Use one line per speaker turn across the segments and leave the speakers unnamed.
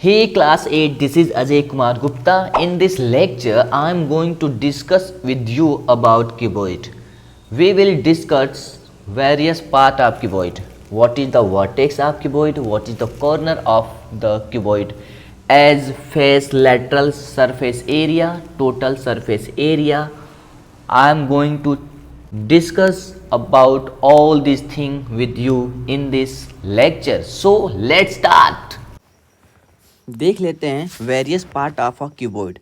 Hey class 8, this is Ajay Kumar Gupta. In this lecture, I am going to discuss with you about cuboid. We will discuss various part of cuboid. What is the vertex of cuboid? What is the corner of the cuboid? Edge, face, lateral surface area, total surface area. I am going to discuss about all these things with you in this lecture. So let's start.
देख लेते हैं various part of a cuboid.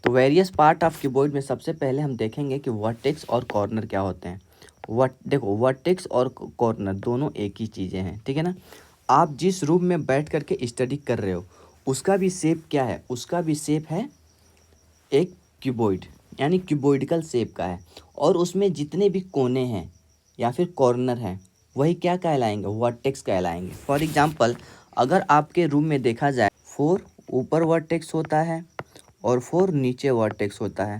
तो various part of cuboid में सबसे पहले हम देखेंगे कि वर्टेक्स और कॉर्नर क्या होते हैं। देखो वर्टेक्स और कॉर्नर दोनों एक ही चीज़ें हैं, ठीक है ना। आप जिस रूम में बैठ करके स्टडी कर रहे हो उसका भी शेप क्या है, उसका भी शेप है एक क्यूबॉइड, यानी क्यूबॉइडिकल शेप का है। और उसमें जितने भी कोने हैं या फिर कॉर्नर हैं वही क्या कहलाएंगे, वर्टेक्स कहलाएंगे। फॉर एग्जांपल अगर आपके रूम में देखा जाए 4 ऊपर वर्टेक्स होता है और 4 नीचे वर्टेक्स होता है,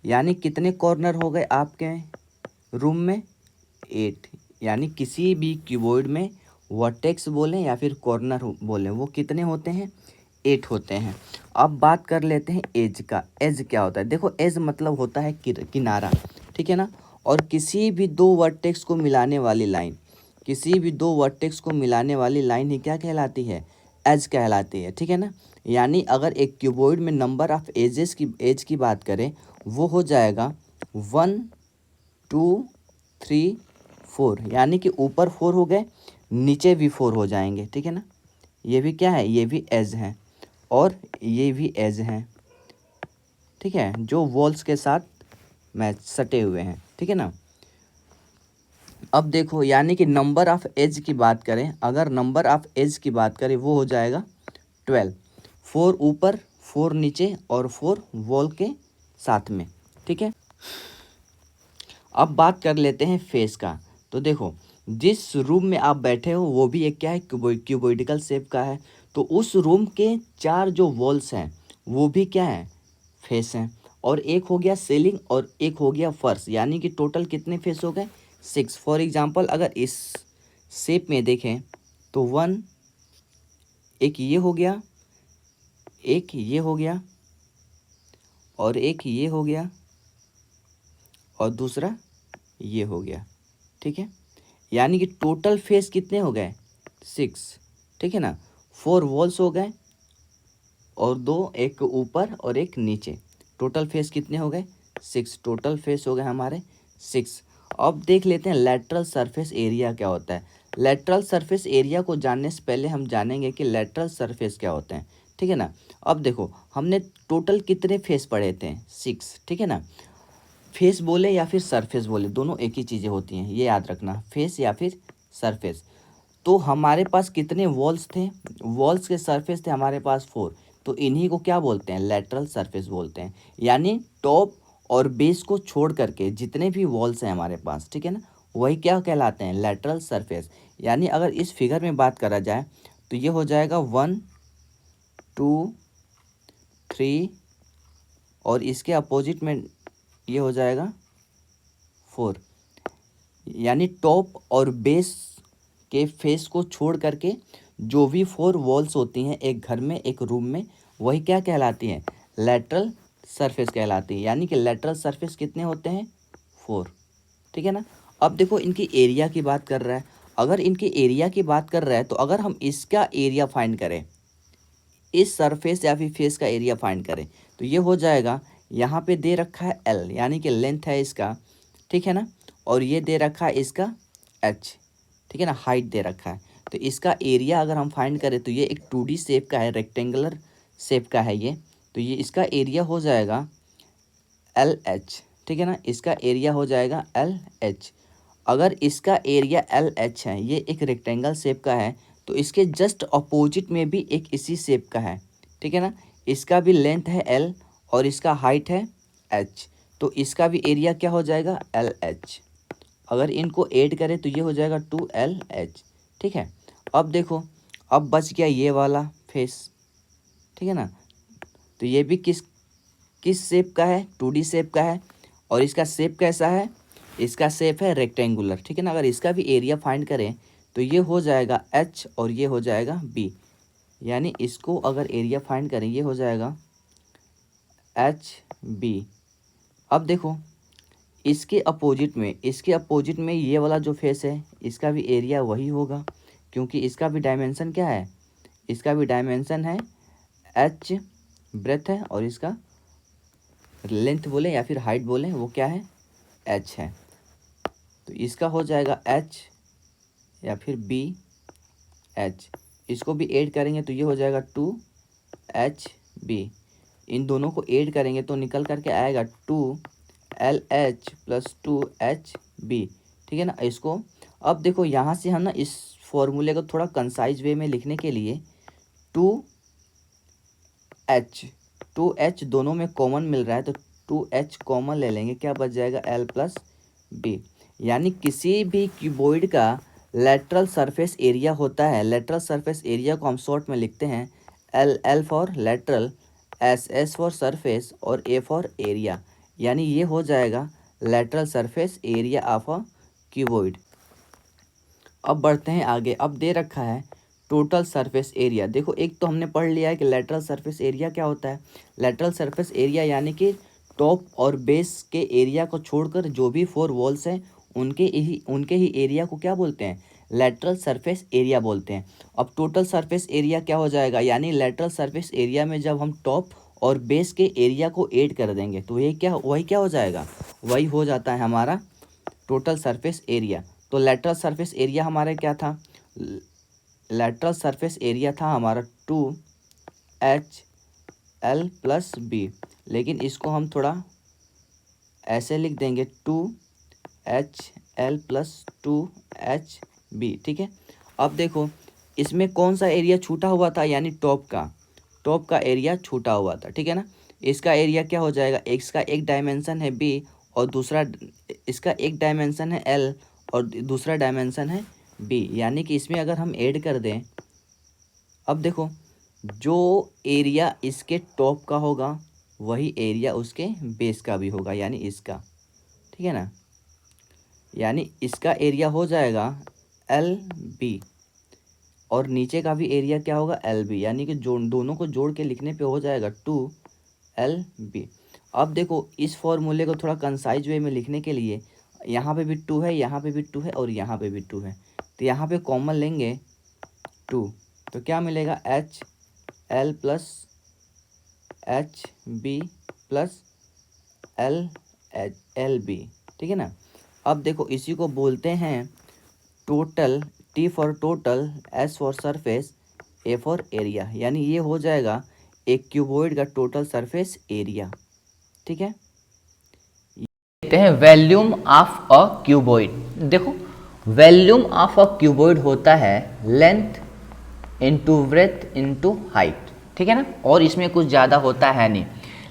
यानी कितने कॉर्नर हो गए आपके रूम में 8। यानी किसी भी क्यूबॉइड में वर्टेक्स बोलें या फिर कॉर्नर बोलें वो कितने होते हैं, 8 होते हैं। अब बात कर लेते हैं एज का। एज क्या होता है, देखो एज मतलब होता है किनारा, ठीक है ना। और किसी भी दो वर्टेक्स को मिलाने वाली लाइन, किसी भी दो वर्टेक्स को मिलाने वाली लाइन ही क्या कहलाती है, एज कहलाती है, ठीक है ना। यानी अगर एक क्यूबॉइड में नंबर ऑफ एज की बात करें वो हो जाएगा 1 2 3 4, यानी कि ऊपर 4 हो गए नीचे भी 4 हो जाएंगे, ठीक है ना। ये भी क्या है, ये भी एज है और ये भी एज हैं, ठीक है, जो वॉल्स के साथ मैच सटे हुए हैं, ठीक है ना। अब देखो यानी कि नंबर ऑफ एज की बात करें, अगर नंबर ऑफ एज की बात करें वो हो जाएगा 12। 4 ऊपर 4 नीचे और 4 वॉल के साथ में, ठीक है। अब बात कर लेते हैं फेस का। तो देखो जिस रूम में आप बैठे हो वो भी एक क्या है, क्यूबॉइडिकल शेप का है। तो उस रूम के 4 जो वॉल्स हैं वो भी क्या है, फेस हैं। और एक हो गया सीलिंग और एक हो गया फर्श, यानी कि टोटल कितने फेस हो गए, 6। फॉर एग्जांपल अगर इस शेप में देखें तो 1, एक ये हो गया, एक ये हो गया और एक ये हो गया और दूसरा ये हो गया, ठीक है। यानी कि टोटल फेस कितने हो गए, 6, ठीक है ना। 4 वॉल्स हो गए और 2, एक ऊपर और एक नीचे। टोटल फेस कितने हो गए, 6। टोटल फेस हो गए हमारे 6। अब देख लेते हैं लेटरल सरफेस एरिया क्या होता है। लेटरल सरफेस एरिया को जानने से पहले हम जानेंगे कि लेटरल सरफेस क्या होते हैं, ठीक है ना। अब देखो हमने टोटल कितने फेस पढ़े थे, 6, ठीक है ना। फेस बोले या फिर सरफेस बोले दोनों एक ही चीज़ें होती हैं, ये याद रखना, फेस या फिर सरफेस। तो हमारे पास कितने वॉल्स थे, वॉल्स के सरफेस थे हमारे पास 4। तो इन्हीं को क्या बोलते हैं, लेटरल सरफेस बोलते हैं। यानी टॉप और बेस को छोड़ करके जितने भी वॉल्स हैं हमारे पास, ठीक है ना, वही क्या कहलाते हैं, लेटरल सरफेस। यानी अगर इस फिगर में बात करा जाए तो ये हो जाएगा 1 2 3 और इसके अपोजिट में ये हो जाएगा 4। यानी टॉप और बेस के फेस को छोड़ करके जो भी 4 वॉल्स होती हैं एक घर में, एक रूम में, वही क्या कहलाती हैं, लेटरल सरफेस कहलाती है। यानी कि लेटरल सरफेस कितने होते हैं, 4, ठीक है ना। अब देखो इनकी एरिया की बात कर रहा है, अगर इनकी एरिया की बात कर रहा है तो अगर हम इसका एरिया फाइंड करें, इस सरफेस या फिर फेस का एरिया फाइंड करें तो ये हो जाएगा, यहाँ पे दे रखा है L यानी कि लेंथ है इसका, ठीक है ना। और ये दे रखा है इसका H, ठीक है ना, हाइट दे रखा है। तो इसका एरिया अगर हम फाइंड करें तो ये एक 2D शेप का है, रेक्टेंगुलर शेप का है ये। तो ये इसका एरिया हो जाएगा LH, ठीक है ना, इसका एरिया हो जाएगा LH। अगर इसका एरिया LH है, ये एक रेक्टेंगल शेप का है, तो इसके जस्ट अपोजिट में भी एक इसी शेप का है, ठीक है ना। इसका भी लेंथ है L और इसका हाइट है H, तो इसका भी एरिया क्या हो जाएगा, LH। अगर इनको ऐड करें तो ये हो जाएगा 2LH, ठीक है। अब देखो अब बच गया ये वाला फेस, ठीक है ना। तो ये भी किस किस शेप का है, 2D शेप का है और इसका शेप कैसा है, इसका शेप है रेक्टेंगुलर, ठीक है ना। अगर इसका भी एरिया फाइंड करें तो ये हो जाएगा H और ये हो जाएगा B, यानी इसको अगर एरिया फाइंड करें ये हो जाएगा HB। अब देखो इसके अपोजिट में ये वाला जो फेस है इसका भी एरिया वही होगा, क्योंकि इसका भी डायमेंशन क्या है, इसका भी डायमेंशन है H ब्रेथ है और इसका लेंथ बोले या फिर हाइट बोले वो क्या है H है। तो इसका हो जाएगा H या फिर BH। इसको भी ऐड करेंगे तो ये हो जाएगा 2HB। इन दोनों को ऐड करेंगे तो निकल करके आएगा 2LH प्लस 2HB। ठीक है ना। इसको अब देखो यहाँ से हम ना इस फॉर्मूले को थोड़ा कंसाइज वे में लिखने के लिए 2H दोनों में कॉमन मिल रहा है तो 2H कॉमन ले लेंगे, क्या बच जाएगा L प्लस B। यानी किसी भी क्यूबॉइड का लेटरल सरफेस एरिया होता है, लेटरल सरफेस एरिया को हम शॉर्ट में लिखते हैं L for lateral, S for surface और A फॉर एरिया। यानी ये हो जाएगा lateral surface area of a cuboid. अब बढ़ते हैं आगे। अब दे रखा है टोटल सरफेस एरिया। देखो एक तो हमने पढ़ लिया है कि लेटरल सरफेस एरिया क्या होता है। लेटरल सरफेस एरिया यानी कि टॉप और बेस के एरिया को छोड़कर जो भी 4 वॉल्स हैं उनके ही एरिया को क्या बोलते हैं, लेटरल सरफेस एरिया बोलते हैं। अब टोटल सरफेस एरिया क्या हो जाएगा, यानी लेटरल सरफेस एरिया में जब हम टॉप और बेस के एरिया को ऐड कर देंगे तो वही क्या हो जाएगा, वही हो जाता है हमारा टोटल सरफेस एरिया। तो लेटरल सरफेस एरिया हमारा क्या था, लेटरल सरफेस एरिया था हमारा 2HL प्लस B, लेकिन इसको हम थोड़ा ऐसे लिख देंगे 2HL प्लस 2HB। ठीक है। अब देखो इसमें कौन सा एरिया छूटा हुआ था, यानी टॉप का एरिया छूटा हुआ था। ठीक है ना। इसका एरिया क्या हो जाएगा, इसका एक डायमेंशन है B और दूसरा इसका एक डायमेंशन है L और दूसरा डायमेंशन है B। यानी कि इसमें अगर हम ऐड कर दें, अब देखो जो एरिया इसके टॉप का होगा वही एरिया उसके बेस का भी होगा, यानी इसका। ठीक है ना। यानी इसका एरिया हो जाएगा LB और नीचे का भी एरिया क्या होगा LB, यानी कि दोनों को जोड़ के लिखने पे हो जाएगा 2LB। अब देखो इस फॉर्मूले को थोड़ा कंसाइज वे में लिखने के लिए यहाँ पे भी 2 है, यहाँ पे भी 2 है और यहाँ पे भी 2 है, तो यहाँ पे कॉमन लेंगे 2 तो क्या मिलेगा HL plus HB plus LB। ठीक है ना। अब देखो इसी को बोलते हैं total, T for total, S for surface, A for area. यानी ये हो जाएगा एक क्यूबॉइड का टोटल सरफेस एरिया। ठीक है।
देखते हैं वॉल्यूम ऑफ अ क्यूबॉइड। देखो वॉल्यूम ऑफ अ क्यूबॉइड होता है length into breadth into height. ठीक है ना। और इसमें कुछ ज़्यादा होता है नहीं,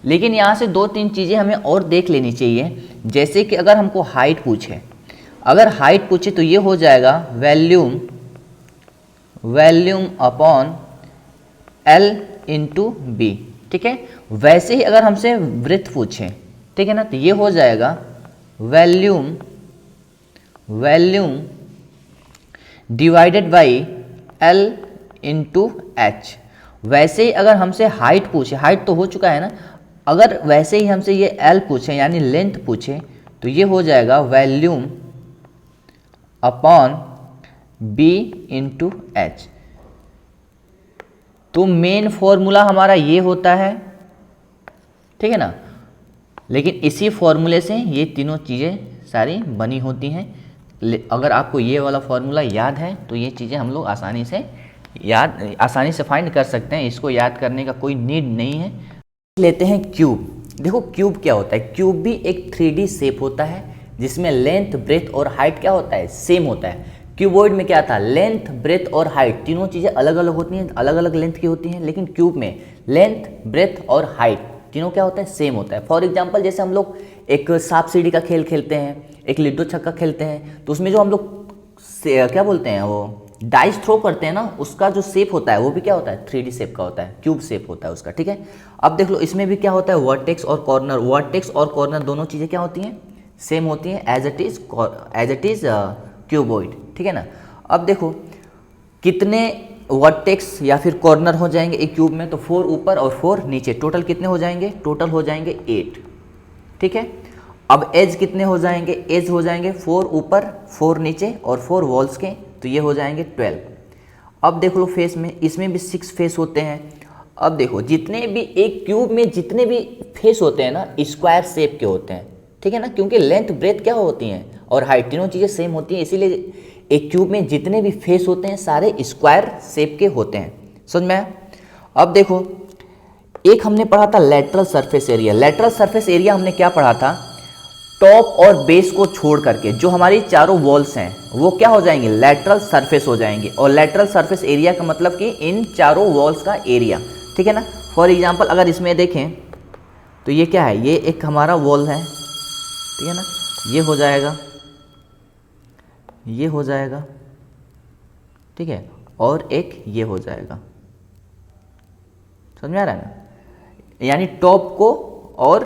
लेकिन यहाँ से 2-3 चीज़ें हमें और देख लेनी चाहिए। जैसे कि अगर हमको हाइट पूछे, तो ये हो जाएगा volume upon L into B। ठीक है। वैसे ही अगर हमसे ब्रेथ पूछे, ठीक है ना, तो ये हो जाएगा volume divided by L into H। वैसे ही अगर हमसे हाइट पूछे, हाइट तो हो चुका है ना, अगर वैसे ही हमसे ये L पूछे यानी लेंथ पूछे तो ये हो जाएगा volume upon B into H। तो मेन फॉर्मूला हमारा ये होता है। ठीक है ना। लेकिन इसी फॉर्मूले से ये तीनों चीज़ें सारी बनी होती हैं। अगर आपको ये वाला फॉर्मूला याद है तो ये चीज़ें हम लोग आसानी से फाइंड कर सकते हैं। इसको याद करने का कोई नीड नहीं है। लेते हैं क्यूब। देखो क्यूब क्या होता है, क्यूब भी एक 3D शेप होता है जिसमें लेंथ, ब्रेथ और हाइट क्या होता है, सेम होता है। क्यूबॉइड में क्या था, लेंथ, ब्रेथ और हाइट तीनों चीज़ें अलग अलग होती हैं, अलग अलग लेंथ की होती हैं, लेकिन क्यूब में लेंथ, ब्रेथ और हाइट तीनों क्या होता है, सेम होता है। फॉर एग्जाम्पल जैसे हम लोग एक सांप सीढ़ी का खेल खेलते हैं, एक लिड्डो छक्का खेलते हैं, तो उसमें जो हम लोग क्या बोलते हैं, वो डाइस थ्रो करते हैं ना, उसका जो शेप होता है वो भी क्या होता है, 3D शेप का होता है, क्यूब शेप होता है उसका। ठीक है। अब देख लो इसमें भी क्या होता है, वर्टेक्स और कॉर्नर। वर्टेक्स और कॉर्नर दोनों चीज़ें क्या होती हैं, सेम होती हैं एज इट इज़ क्यूबॉइड। ठीक है ना। अब देखो कितने वर्टेक्स या फिर कॉर्नर हो जाएंगे एक क्यूब में, तो 4 ऊपर और 4 नीचे, टोटल कितने हो जाएंगे? टोटल हो जाएंगे 8। ठीक है, अब एज कितने हो जाएंगे? एज हो जाएंगे 4 ऊपर 4 नीचे और 4 वॉल्स के, तो ये हो जाएंगे 12। अब देख लो फेस में, इसमें भी 6 फेस होते हैं। अब देखो जितने भी एक क्यूब में जितने भी फेस होते हैं ना, स्क्वायर शेप के होते हैं। ठीक है ना, क्योंकि लेंथ ब्रेथ क्या होती हैं और हाइट, तीनों चीज़ें सेम होती हैं, इसीलिए एक क्यूब में जितने भी फेस होते हैं सारे स्क्वायर शेप के होते हैं। समझ में आया? अब देखो एक हमने पढ़ा था lateral surface area. Lateral surface area हमने क्या पढ़ा था? टॉप और बेस को छोड़ करके जो हमारी चारों वॉल्स हैं वो क्या हो जाएंगे? लेटरल सरफेस हो जाएंगे। और लेटरल सरफेस एरिया का मतलब कि इन चारों वॉल्स का एरिया। ठीक है ना। फॉर एग्जांपल अगर इसमें देखें तो ये क्या है? ये एक हमारा वॉल है। ठीक है ना, ये हो जाएगा, ये हो जाएगा। ठीक है, और एक ये हो जाएगा। समझ में आ रहा है ना? यानी टॉप को और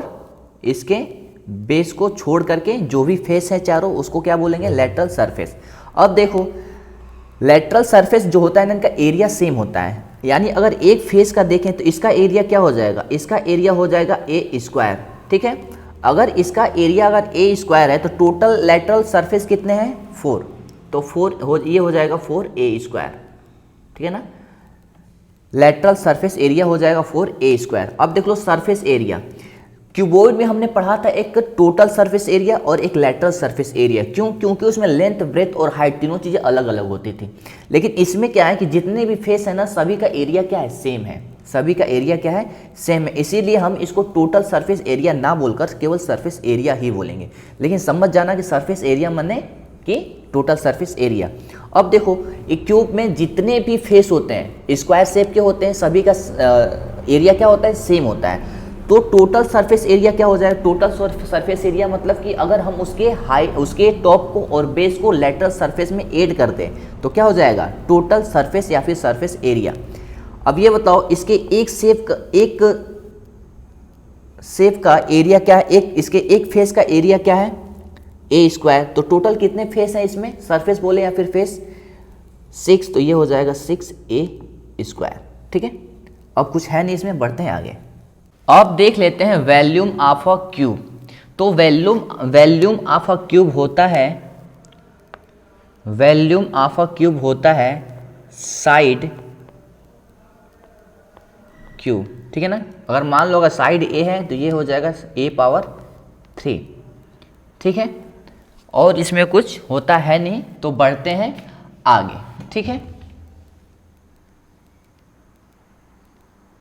इसके बेस को छोड़ करके जो भी फेस है चारों, उसको क्या बोलेंगे? Lateral surface. अब देखो लेटरल सरफेस जो होता है ना, इनका एरिया सेम होता है। यानी अगर एक फेस का देखें तो इसका एरिया क्या हो जाएगा? इसका एरिया हो जाएगा ए स्क्वायर। ठीक है, अगर इसका एरिया अगर ए स्क्वायर है तो टोटल लेटरल सरफेस कितने हैं? 4। तो 4 ये हो जाएगा 4a स्क्वायर। ठीक है ना, लेटरल सरफेस एरिया हो जाएगा 4a स्क्वायर। अब देख लो सरफेस एरिया, क्यूबॉइड में हमने पढ़ा था एक टोटल सरफेस एरिया और एक लेटरल सरफेस एरिया। क्यों? क्योंकि उसमें लेंथ ब्रेथ और हाइट तीनों चीज़ें अलग अलग होती थी। लेकिन इसमें क्या है कि जितने भी फेस है ना, सभी का एरिया क्या है? सेम है। सभी का एरिया क्या है? सेम है। इसीलिए हम इसको टोटल सरफेस एरिया ना बोलकर केवल सरफेस एरिया ही बोलेंगे। लेकिन समझ जाना कि सरफेस एरिया माने कि टोटल सरफेस एरिया। अब देखो एक क्यूब में जितने भी फेस होते हैं स्क्वायर शेप के होते हैं, सभी का एरिया क्या होता है? सेम होता है। तो टोटल सरफेस एरिया क्या हो जाएगा? टोटल सरफेस एरिया मतलब कि अगर हम उसके टॉप को और बेस को लेटरल सरफेस में ऐड कर दें तो क्या हो जाएगा? टोटल सरफेस या फिर सरफेस एरिया। अब ये बताओ इसके एक शेप का एरिया क्या है? इसके एक फेस का एरिया क्या है? ए स्क्वायर। तो टोटल कितने फेस हैं इसमें? सरफेस बोले या फिर फेस? 6। तो ये हो जाएगा 6a स्क्वायर। ठीक है, अब कुछ है नहीं इसमें, बढ़ते हैं आगे। अब देख लेते हैं वॉल्यूम ऑफ अ क्यूब। तो वॉल्यूम ऑफ अ क्यूब होता है, वॉल्यूम ऑफ अ क्यूब होता है साइड क्यूब। ठीक है ना, अगर मान लो अगर साइड ए है तो ये हो जाएगा a⁻3। ठीक है, और इसमें कुछ होता है नहीं, तो बढ़ते हैं आगे। ठीक है,